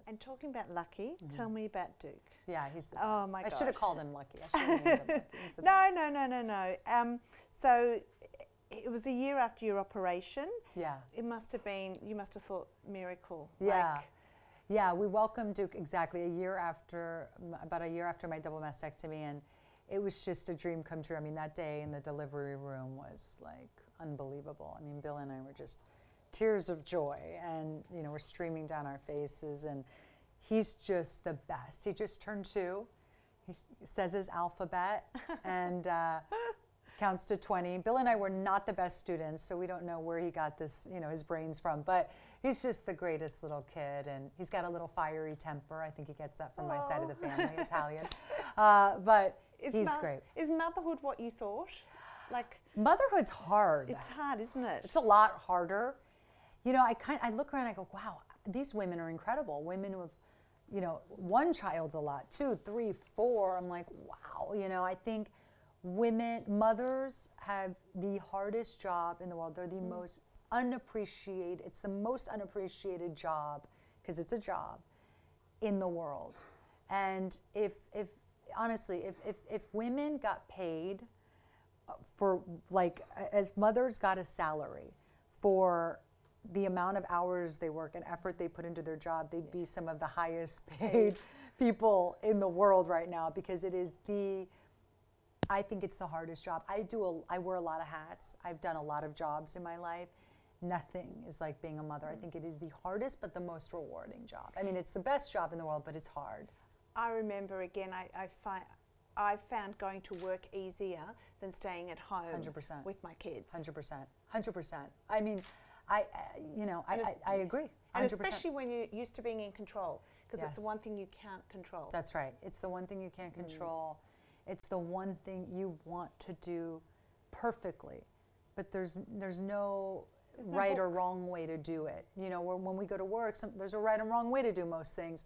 And talking about Lucky, tell me about Duke. Yeah, he's the best. Oh my gosh. I should have called him Lucky. I should have named him Lucky. He's the No. So it was a year after your operation. Yeah. It must have been, you must have thought miracle. Yeah. Yeah, we welcomed Duke exactly about a year after my double mastectomy, and it was just a dream come true. I mean, that day in the delivery room was like unbelievable. I mean, Bill and I were just tears of joy, and we're streaming down our faces, and he's just the best. He just turned 2. He says his alphabet and counts to 20. Bill and I were not the best students, so we don't know where he got this, his brains from, but he's just the greatest little kid, and he's got a little fiery temper. I think he gets that from my side of the family, Italian. But he's great. Is motherhood what you thought? Like, motherhood's hard. It's hard, isn't it? It's a lot harder. I look around and I go, wow, these women are incredible. Women who have, one child's a lot, 2, 3, 4. I'm like, wow. I think mothers have the hardest job in the world. They're the most unappreciated. It's the most unappreciated job, because it's a job, in the world. And if women got paid for, like, as mothers got a salary for the amount of hours they work and effort they put into their job, they'd be some of the highest paid people in the world right now, because it is I think it's the hardest job. I wear a lot of hats. I've done a lot of jobs in my life. Nothing is like being a mother. I think it is the hardest but the most rewarding job. I mean, it's the best job in the world, but it's hard. I remember, again, I found going to work easier than staying at home 100%. With my kids. 100%. 100%. I mean, I agree. 100%. And especially when you're used to being in control, because it's the one thing you can't control. That's right. It's the one thing you can't control. It's the one thing you want to do perfectly, but there's no right or wrong way to do it. When we go to work, there's a right and wrong way to do most things.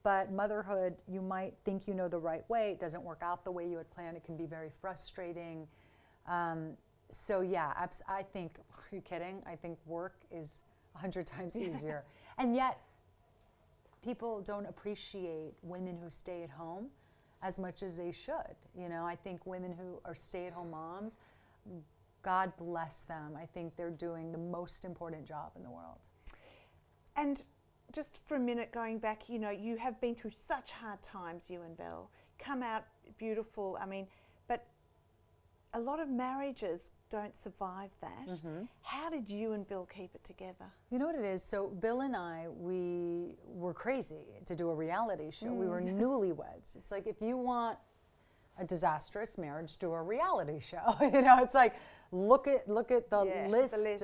But motherhood, you might think you know the right way. It doesn't work out the way you had planned. It can be very frustrating. So yeah, I think, are you kidding? I think work is 100 times easier. And yet, people don't appreciate women who stay at home as much as they should. I think women who are stay-at-home moms, God bless them. I think they're doing the most important job in the world. And just for a minute, going back, you have been through such hard times, you and Bill, come out beautiful. I mean, but a lot of marriages don't survive that. How did you and Bill keep it together? You know what it is? So Bill and I, we were crazy to do a reality show. We were newlyweds. It's like, if you want a disastrous marriage, do a reality show. It's like, look at the list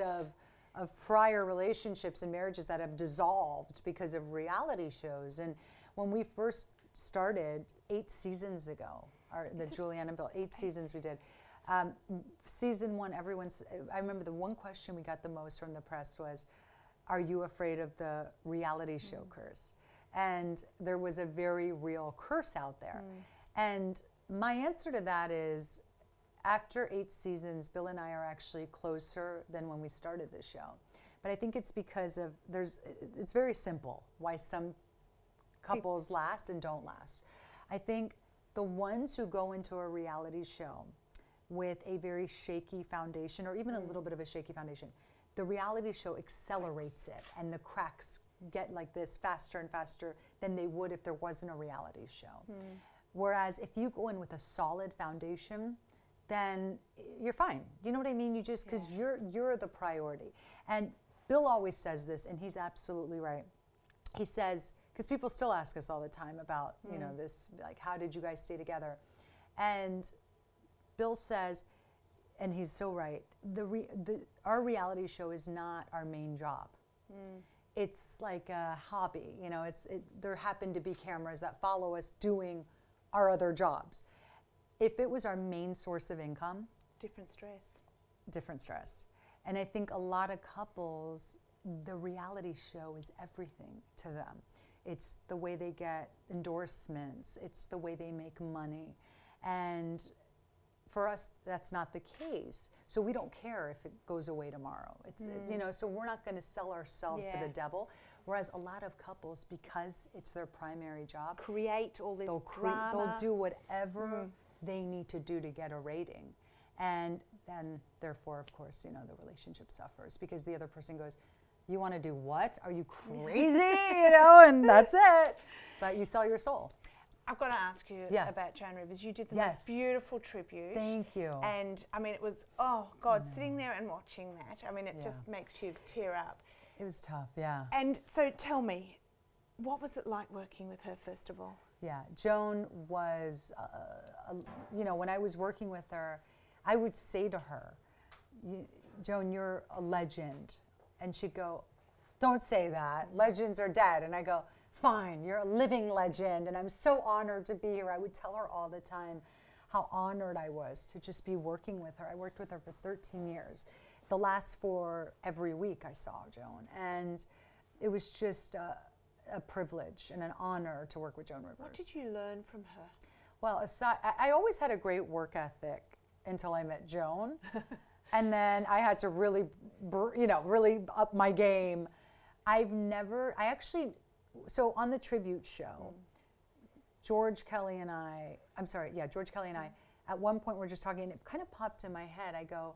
of prior relationships and marriages that have dissolved because of reality shows. And when we first started 8 seasons ago, the Giuliana and Bill, 8 seasons we did. Season 1, I remember the one question we got the most from the press was, are you afraid of the reality show curse? And there was a very real curse out there. And my answer to that is, after 8 seasons, Bill and I are actually closer than when we started the show. But I think it's because it's very simple why some couples last and don't last. I think the ones who go into a reality show with a very shaky foundation, or even a little bit of a shaky foundation, the reality show accelerates it, and the cracks get like this faster and faster than they would if there wasn't a reality show. Whereas if you go in with a solid foundation, then you're fine. You know what I mean? You just, because you're the priority. And Bill always says this, and he's absolutely right. He says, because people still ask us all the time about, this, like, how did you guys stay together? And Bill says, and he's so right, our reality show is not our main job. It's like a hobby. There happen to be cameras that follow us doing our other jobs. If it was our main source of income, different stress. Different stress. And I think a lot of couples, the reality show is everything to them. It's the way they get endorsements. It's the way they make money. And for us, that's not the case. So we don't care if it goes away tomorrow. It's you know, so we're not going to sell ourselves to the devil. Whereas a lot of couples, because it's their primary job, create all this drama. They'll do whatever they need to do to get a rating. And then, therefore, of course, you know, the relationship suffers because the other person goes, you want to do what? Are you crazy? You know, and that's it. But you sell your soul. I've got to ask you about Joan Rivers. You did the most beautiful tribute. Thank you. And, I mean, it was, oh, God, sitting there and watching that, I mean, it just makes you tear up. It was tough, yeah. And so tell me, what was it like working with her, first of all? Yeah, Joan was, you know, when I was working with her, I would say to her, Joan, you're a legend. And she'd go, don't say that. Legends are dead. And I go, fine, you're a living legend. And I'm so honored to be here. I would tell her all the time how honored I was to just be working with her. I worked with her for 13 years. The last 4, every week I saw Joan. And it was just a privilege and an honor to work with Joan Rivers. What did you learn from her? Well, I always had a great work ethic until I met Joan. And then I had to really, you know, really up my game. So on the tribute show, George Kelly and I, at one point we're just talking, and it kind of popped in my head. I go,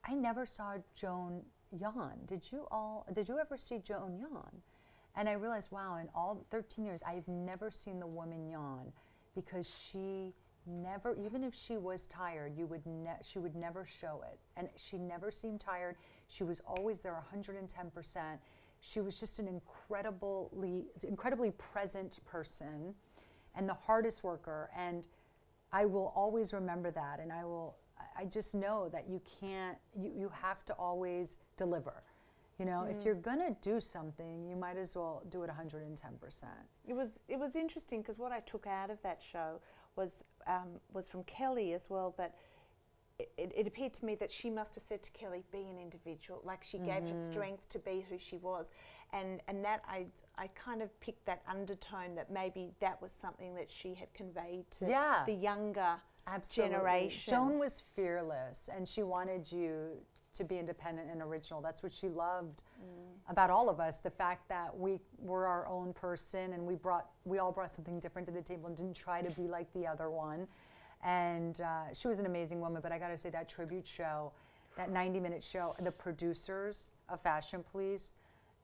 I never saw Joan yawn. Did you ever see Joan yawn? And I realized, wow, in all 13 years, I've never seen the woman yawn because she never, even if she was tired, she would never show it. And she never seemed tired. She was always there 110%. She was just an incredibly present person and the hardest worker. And I will always remember that. And I just know that you have to always deliver. You know, if you're gonna do something, you might as well do it 110%. It was interesting because what I took out of that show was from Kelly as well, that it appeared to me that she must have said to Kelly, be an individual, like she gave her strength to be who she was. And that I kind of picked that undertone that maybe that was something that she had conveyed to the younger generation. Joan was fearless and she wanted you to be independent and original. That's what she loved about all of us, the fact that we were our own person and we all brought something different to the table and didn't try to be like the other one. And she was an amazing woman, but I gotta say that tribute show, that 90-minute show, the producers of Fashion Police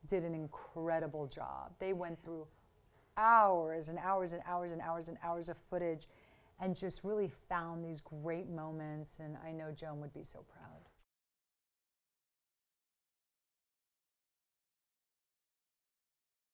did an incredible job. They went through hours and hours and hours and hours and hours of footage and just really found these great moments, and I know Joan would be so proud.